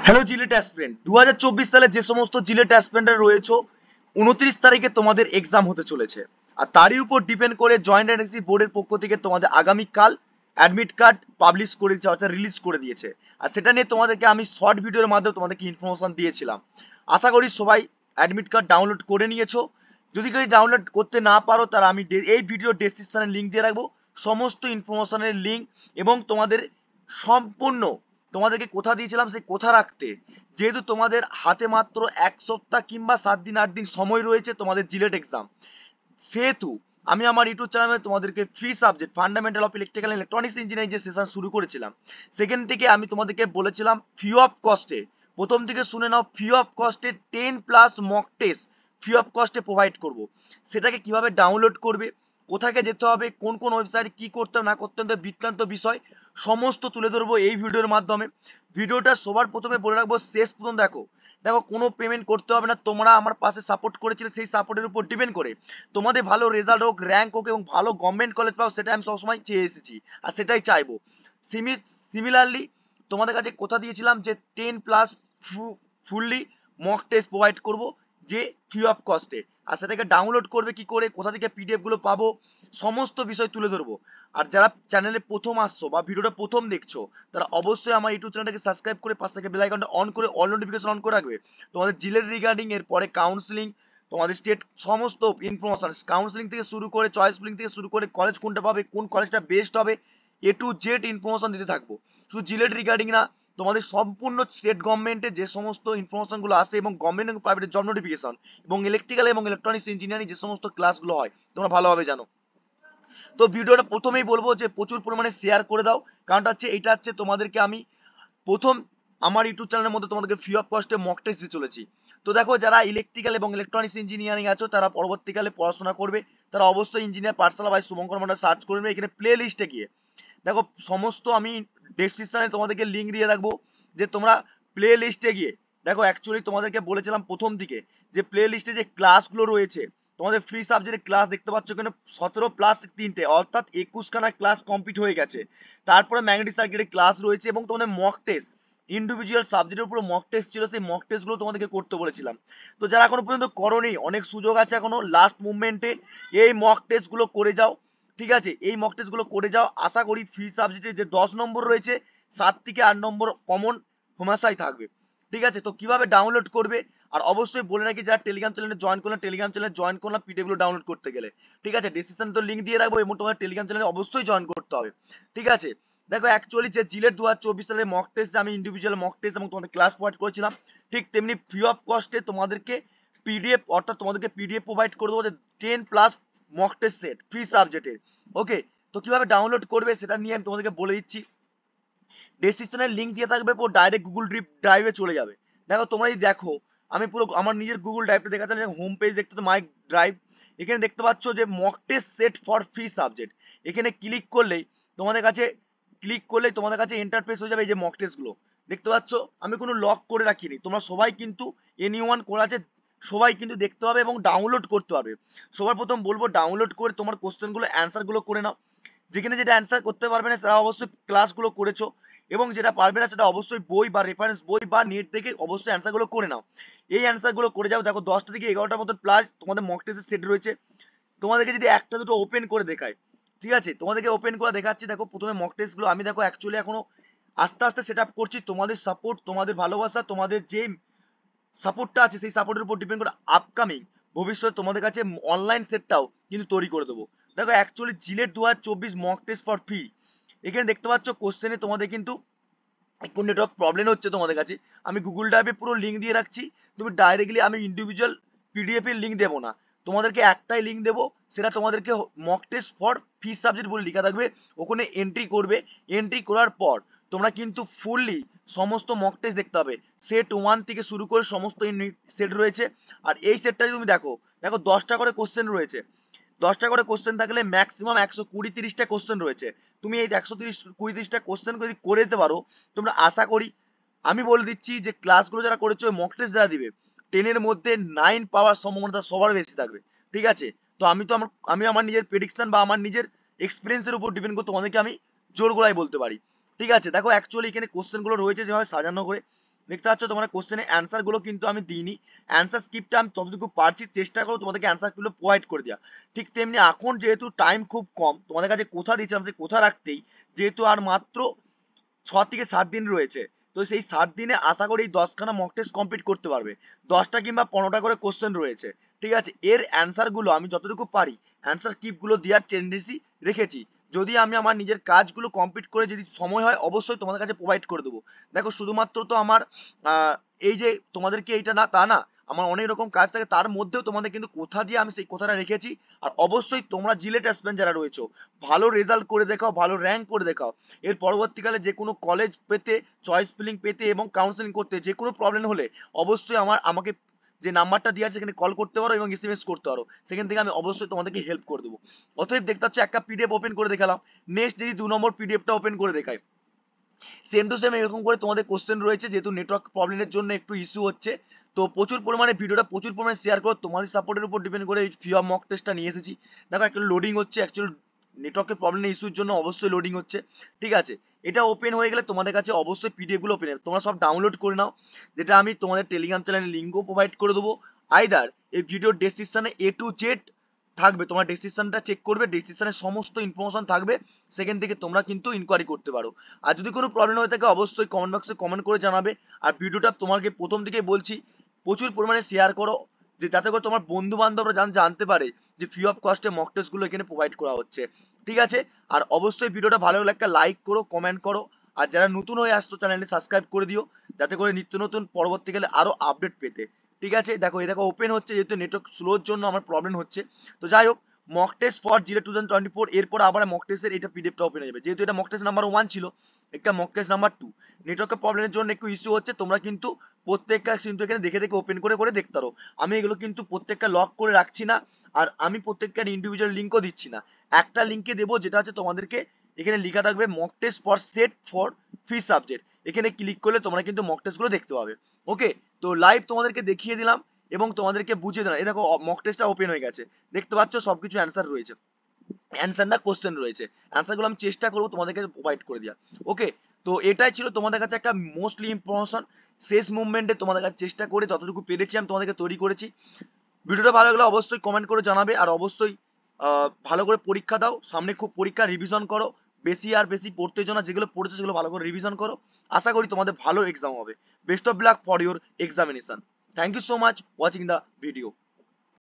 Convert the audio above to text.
Hello JELET aspirant, 2024 সালে যে সমস্ত জিলেট অ্যাসপিরেন্টরা রয়েছে 29 তারিখে তোমাদের এক্সাম হতে চলেছে। আর তারই উপর ডিপেন্ড করে জয়েন্ট এন্ট্রান্স বোর্ডের পক্ষ থেকে তোমাদের আগামীকাল অ্যাডমিট কার্ড পাবলিশ করে দিয়েছে, অর্থাৎ রিলিজ করে দিয়েছে। আর সেটা নিয়ে তোমাদেরকে আমি শর্ট ভিডিওর মাধ্যমে তোমাদেরকে ইনফরমেশন দিয়েছিলাম। আশা করি সবাই অ্যাডমিট কার্ড ডাউনলোড করে নিয়েছো। যদি কেউ ডাউনলোড করতে না পারো তারা আমি এই ভিডিও ডেসক্রিপশনে লিঙ্ক দিয়ে রাখবো, সমস্ত ইনফরমেশনের লিঙ্ক এবং তোমাদের সম্পূর্ণ তোমাদেরকে কথা দিয়েছিলাম সেই কথা রাখতে। যেহেতু তোমাদের হাতে মাত্র 1 সপ্তাহ কিংবা 7 দিন 8 দিন সময় রয়েছে তোমাদের জিলেট এক্সাম, সেহেতু আমি আমার ইউটিউব চ্যানেলে তোমাদেরকে free subject fundamental of electrical and electronics engineering যে সেশন শুরু করেছিলাম, সেখান থেকে আমি তোমাদেরকে বলেছিলাম ফ্রি অফ কস্টে, প্রথম থেকে শুনে নাও, ফ্রি অফ কস্টে 10+ মক টেস্ট ফ্রি অফ কস্টে প্রোভাইড করব। সেটাকে কিভাবে ডাউনলোড করবে, কোথায় যেতে হবে, কোন কোন ওয়েবসাইটে কি করতে হবে না করতে হবে, বৃত্তান্ত বিষয় সমস্ত তুলে ধরবো এই ভিডিওর মাধ্যমে। ভিডিওটা সবার প্রথমে বলে রাখবো, শেষ পর্যন্ত দেখো। দেখো, কোনো পেমেন্ট করতে হবে না, তোমরা আমার পাশে সাপোর্ট করেছিলে, সেই সাপোর্টের উপর ডিপেন্ড করে তোমাদের ভালো রেজাল্ট হোক, র্যাঙ্ক হোক এবং ভালো গভর্নমেন্ট কলেজ পাও, সেটা আমি সবসময় চেয়ে এসেছি আর সেটাই চাইবো। সিমিলারলি তোমাদের কাছে কথা দিয়েছিলাম যে 10+ ফুললি মক টেস্ট প্রোভাইড করব, যে ফ্রি অফ কস্টে। আর সেটাকে ডাউনলোড করবে কি করে, কোথা থেকে পিডিএফ গুলো পাবো, সমস্ত বিষয় তুলে ধরবো। আর যারা চ্যানেলে প্রথম আসছো বা ভিডিওটা প্রথম দেখছো, তারা অবশ্যই আমার ইউটিউব চ্যানেলটাকে সাবস্ক্রাইব করে পাশ থেকে বেল আইকনটা অন করে অল নোটিফিকেশন অন করে রাখবে। তোমাদের জিলের রিগার্ডিং এর পরে কাউন্সিলিং, তোমাদের স্টেট সমস্ত ইনফরমেশন, কাউন্সিলিং থেকে শুরু করে চয়েস ফিলিং থেকে শুরু করে কলেজ কোনটা পাবে, কোন কলেজটা বেস্ট হবে, এ টু জেড ইনফরমেশন দিতে থাকবো। শুধু জিলেট রিগার্ডিং না, তোমাদের সম্পূর্ণ স্টেট গভর্নমেন্টের যে সমস্ত ইনফরমেশন গুলো আসে এবং গভর্নমেন্ট এবং প্রাইভেটের জব নোটিফিকেশন এবং ইলেকট্রিক্যাল এবং ইলেকট্রনিক্স ইঞ্জিনিয়ারিং যে সমস্ত ক্লাসগুলো হয় তোমরা ভালোভাবে জানো। তো ভিডিওটা প্রথমেই বলবো যে প্রচুর পরিমাণে শেয়ার করে দাও, কারণটা হচ্ছে এটা হচ্ছে তোমাদেরকে আমি প্রথম আমার ইউটিউব চ্যানেলের মধ্যে তোমাদেরকে ফ্রি অফ কস্টে মক টেস্ট দিতে চলেছি। তো দেখো, যারা ইলেকট্রিক্যাল এবং ইলেকট্রনিক্স ইঞ্জিনিয়ারিং আছো তারা পরবর্তীকালে পড়াশোনা করবে, তারা অবশ্যই engineer Pathsala by Shubhankar Mondal search করবে। এখানে প্লে লিস্টে গিয়ে দেখো, সমস্ত আমি ডেসক্রিপশনে তোমাদেরকে লিঙ্ক দিয়ে রাখবো, যে তোমরা প্লে লিস্টে গিয়ে দেখো। অ্যাকচুয়ালি তোমাদেরকে বলেছিলাম প্রথম দিকে যে প্লে লিস্টে যে ক্লাসগুলো রয়েছে, তোমাদের ফ্রি সাবজেক্টের ক্লাস দেখতে পাচ্ছ এখানে 17+3, অর্থাৎ 21খানা ক্লাস কমপ্লিট হয়ে গেছে। তারপরে ম্যাগনেটিক সার্কিটের ক্লাস রয়েছে এবং তোমাদের মক টেস্ট ইন্ডিভিজুয়াল সাবজেক্টের উপর মক টেস্ট ছিল, সেই মক টেস্টগুলো তোমাদেরকে করতে বলেছিলাম। তো যারা এখনো পর্যন্ত করোনি, অনেক সুযোগ আছে এখনো, লাস্ট মুভমেন্টে এই মক টেস্টগুলো করে যাও। ঠিক আছে, এই মক টেস্টগুলো করে যাও। আশা করি ফ্রি সাবজেক্টে যে 10 নম্বর রয়েছে, 7 থেকে 8 নম্বর কমন হোমাশাই থাকবে। ঠিক আছে, তো কিভাবে ডাউনলোড করবে, আর অবশ্যই বলে রাখি যারা টেলিগ্রাম চ্যানেলে জয়েন করলাম, টেলিগ্রাম চ্যানেলে জয়েন করলাম পিডিএফ গুলো ডাউনলোড করতে গেলে। ঠিক আছে, ডেসক্রিপশনে তো লিঙ্ক দিয়ে রাখবো এবং তোমার টেলিগ্রাম চ্যানেলে অবশ্যই জয়েন করতে হবে। ঠিক আছে, দেখো অ্যাকচুয়ালি যে জিলেট 2024 সালে মক টেস্ট, আমি ইন্ডিভিজুয়াল মক টেস্ট এবং তোমাদের ক্লাস প্রোভাইড করেছিলাম, ঠিক তেমনি ফ্রি অফ কস্টে তোমাদেরকে পিডিএফ, অর্থাৎ তোমাদেরকে পিডিএফ প্রোভাইড করে দেবো, যে 10+ মক টেস্ট সেট ফ্রি সাবজেক্টের। ওকে, তো কিভাবে ডাউনলোড করবে সেটা নিয়ে আমি তোমাদেরকে বলে দিচ্ছি। ডেসক্রিপশনের লিঙ্ক দিয়ে থাকবে, পুরো ডাইরেক্ট গুগল ড্রাইভে চলে যাবে। দেখো, তোমরা যদি দেখো, আমি পুরো আমার নিজের গুগল ড্রাইভটা দেখা যাচ্ছে, হোম পেজ দেখতে তো মাই ড্রাইভ, এখানে দেখতে পাচ্ছ যে mock test set for free subject. এখানে ক্লিক করলেই তোমাদের কাছে ইন্টারফেস হয়ে যাবে। এই যে মক টেস্টগুলো দেখতে পাচ্ছ, আমি কোনো লক করে রাখিনি, তোমরা সবাই কিন্তু এনিওয়ান করা আছে, সবাই কিন্তু দেখতে হবে এবং ডাউনলোড করতে পারবে। সবার প্রথম বলবো ডাউনলোড করে তোমার কোশ্চেনগুলো অ্যান্সারগুলো করে নাও। যেখানে যেটা অ্যান্সার করতে পারবে না সেটা অবশ্যই ক্লাসগুলো করেছো, এবং যেটা পারবে না সেটা অবশ্যই বই বা রেফারেন্স বই বা নেট থেকে অবশ্যই অ্যান্সারগুলো করে নাও। এই অ্যান্সারগুলো করে যাও। দেখো 10টা থেকে 11টার মতো প্লাস তোমাদের মক টেস্টের সেট রয়েছে। তোমাদেরকে যদি একটা দুটো ওপেন করে দেখায়, ঠিক আছে, তোমাদেরকে ওপেন করে দেখাচ্ছি। দেখো প্রথমে মক টেস্টগুলো আমি দেখো অ্যাকচুয়ালি এখনো আস্তে আস্তে সেট আপ করছি। তোমাদের সাপোর্ট, তোমাদের ভালোবাসা, তোমাদের যে সাপোর্টটা আছে সেই সাপোর্টের উপর ডিপেন্ড করে আপকামিং ভবিষ্যতে তোমাদের কাছে অনলাইন সেটটাও কিন্তু তৈরি করে দেবো। দেখো actually JELET 2024 mock test for free, এখানে দেখতে পাচ্ছ কোশ্চেনে তোমাদের কিন্তু কোন নেটওয়ার্ক প্রবলেম হচ্ছে তোমাদের কাছে, আমি গুগল ড্রাইভে পুরো লিঙ্ক দিয়ে রাখছি। তুমি ডাইরেক্টলি, আমি ইন্ডিভিজুয়াল পিডিএফ এর লিঙ্ক দেবো না, তোমাদেরকে একটাই লিঙ্ক দেবো, সেটা তোমাদেরকে mock test for free subject বলে লেখা থাকবে, ওখানে এন্ট্রি করবে। এন্ট্রি করার পর তোমরা কিন্তু ফুললি সমস্ত মক টেস্ট দেখতে হবে, সেট 1 থেকে শুরু করে সমস্ত সেট রয়েছে। আর এই সেটটা যদি তুমি দেখো, 10টা করে কোশ্চেন রয়েছে। 10টা করে কোশ্চেন থাকলে ম্যাক্সিমাম 120-30টা কোশ্চেন রয়েছে। তুমি এই 130-20-30টা কোশ্চেন যদি করে দিতে পারো, তোমরা আশা করি, আমি বলে দিচ্ছি যে ক্লাসগুলো যারা করেছো, মক টেস্ট যারা দিবে, 10-এর মধ্যে 9 পাওয়ার সম্ভাবনা সবার বেশি থাকবে। ঠিক আছে, তো আমি আমার নিজের প্রেডিকশন বা আমার নিজের এক্সপিরিয়েন্সের উপর ডিপেন্ড করে তোমাদেরকে আমি জোর গলায় বলতে পারি। ঠিক আছে, দেখো অ্যাকচুয়ালি এখানে কোশ্চেনগুলো রয়েছে যেভাবে সাজানো করে, দেখতে পাচ্ছ তোমরা কোশ্চেনের অ্যান্সার গুলো কিন্তু আমি দিইনি, অ্যান্সার স্ক্রিপ্টটা আমি যতটুকু পারছি চেষ্টা করো তোমাদেরকে অ্যান্সার গুলো প্রোভাইড করে দেওয়া। ঠিক তেমনি এখন যেহেতু টাইম খুব কম, তোমাদের কাছে কোথা দিয়েছিলাম সেই কোথা রাখতেই, যেহেতু আর মাত্র 6 থেকে 7 দিন রয়েছে, তো সেই 7 দিনে আশা করি 10খানা মক টেস্ট কমপ্লিট করতে পারবে। 10টা কিংবা 15টা করে কোশ্চেন রয়েছে, ঠিক আছে। এর অ্যান্সার গুলো আমি যতটুকু পারি অ্যান্সার স্ক্রিপ্ট গুলো দেওয়ার টেন্ডেন্সি রেখেছি। যদি আমি আমার নিজের কাজগুলো কমপ্লিট করে যদি সময় হয় অবশ্যই তোমাদের কাছে প্রোভাইড করে দেবো। দেখো শুধুমাত্র তো আমার এই যে তোমাদেরকে এইটা না তা না, আমার অনেক রকম কাজ থাকে, তার মধ্যেও তোমাদের কিন্তু কোথা দিয়ে আমি সেই কথাটা রেখেছি। আর অবশ্যই তোমরা জিলেট অ্যাসপিরেন্ট যারা রয়েছো ভালো রেজাল্ট করে দেখাও, ভালো র্যাঙ্ক করে দেখাও। এর পরবর্তীকালে যে কোনো কলেজ পেতে, চয়েস ফিলিং পেতে এবং কাউন্সেলিং করতে যে কোনো প্রবলেম হলে অবশ্যই আমাকে যে নাম্বারটা দেওয়া আছে সেখানে কল করতে পারো এবং এসএমএস করতে পারো, সেখান থেকে আমি অবশ্যই তোমাদেরকে হেল্প করে দেবো। অতএব দেখতে পাচ্ছ একটা পিডিএফ ওপেন করে দেখালাম। নেক্সট যদি 2 নম্বর পিডিএফটা ওপেন করে দেখায়, সেম টু সেম এরকম করে তোমাদের কোশ্চেন রয়েছে, যেহেতু নেটওয়ার্ক প্রবলেমের জন্য একটু ইস্যু হচ্ছে, তো প্রচুর পরিমাণে ভিডিওটা প্রচুর পরিমাণে শেয়ার করো। তোমাদের সাপোর্টের উপর ডিপেন্ড করে ফিউ অফ মক টেস্টটা নিয়ে এসেছি। দেখো একটা লোডিং হচ্ছে, অ্যাকচুয়াল নেটওয়ার্কের প্রবলেমের ইস্যুর জন্য অবশ্যই লোডিং হচ্ছে, ঠিক আছে। এটা ওপেন হয়ে গেলে তোমাদের কাছে অবশ্যই পিডিএফ গুলো ওপেন হবে, তোমরা সব ডাউনলোড করে নাও, যেটা আমি তোমাদের টেলিগ্রাম চ্যানেলের লিঙ্কও প্রোভাইড করে দেবো। আইদার এই ভিডিওর ডেসক্রিপশনে A to Z থাকবে, তোমার ডেসক্রিপশনটা চেক করবে, ডেসক্রিপশনে সমস্ত ইনফরমেশন থাকবে, সেখান থেকে তোমরা কিন্তু ইনকোয়ারি করতে পারো। আর যদি কোনো প্রবলেম হয়ে থাকে অবশ্যই কমেন্ট বক্সে কমেন্ট করে জানাবে। আর ভিডিওটা তোমাকে প্রথম থেকেই বলছি প্রচুর পরিমাণে শেয়ার করো, যে যাতে করে তোমার বন্ধু বান্ধবরা জানতে পারে যে ফ্রি অফ কস্টে মক টেস্ট গুলো এখানে প্রোভাইড করা হচ্ছে, ঠিক আছে। আর অবশ্যই ভিডিওটা ভালো লাগলে একটা লাইক করো, কমেন্ট করো। আর যারা নতুন হয়ে আসছো চ্যানেলটি সাবস্ক্রাইব করে দিও, যাতে করে নিত্য নতুন পরবর্তীকালে আরো আপডেট পেতে, ঠিক আছে। দেখো এই দেখো ওপেন হচ্ছে, যেহেতু নেটওয়ার্ক স্লোর জন্য আমার প্রবলেম হচ্ছে। তো যাই হোক, মক টেস্ট ফর জিলে 2024 এরপর আবার মক টেস্টের এটা পিডিএফটা ওপেন হয়ে যাবে, যেহেতু এটা মক টেস্ট নাম্বার 1 ছিল, একটা মক টেস্ট নাম্বার 2 নেটওয়ার্কের প্রবলেমের জন্য একটু ইস্যু হচ্ছে। তোমরা কিন্তু প্রত্যেকটা কিন্তু এখানে দেখে দেখে ওপেন করে করে দেখতে পারো। আমি এগুলো কিন্তু প্রত্যেকটা লক করে রাখছি না, আর আমি প্রত্যেকটা ইন্ডিভিজুয়াল লিঙ্কও দিচ্ছি না। একটা লিঙ্কে দেবো যেটা হচ্ছে তোমাদেরকে এখানে লেখা থাকবে mock test for set for free subject, এখানে ক্লিক করলে তোমরা কিন্তু মক টেস্ট গুলো দেখতে পাবে। ওকে, তো লাইভ তোমাদেরকে দেখিয়ে দিলাম এবং তোমাদেরকে বুঝিয়ে দিলাম। এই দেখো মক টেস্টটা ওপেন হয়ে গেছে, দেখতে পাচ্ছ সবকিছু অ্যান্সার রয়েছে, অ্যান্সার না কোশ্চেন রয়েছে, অ্যান্সারগুলো আমি চেষ্টা করবো তোমাদেরকে প্রোভাইড করে দেওয়া। ওকে, তো এটাই ছিল তোমাদের কাছে একটা মোস্টলি ইনফরমেশন। শেষ মুভমেন্টে তোমাদের কাছে চেষ্টা করে যতটুকু পেরেছি আমি তোমাদেরকে তৈরি করেছি। ভিডিওটা ভালো লাগলে অবশ্যই কমেন্ট করে জানাবে, আর অবশ্যই ভালো করে পরীক্ষা দাও, সামনে খুব পরীক্ষা, রিভিশন করো, বেশি আর বেশি পড়তে না, যেগুলো পড়েছো সেগুলো ভালো করে রিভিশন করো। আশা করি তোমাদের ভালো এক্সাম হবে। Best of luck for your examination. Thank you so much watching the video.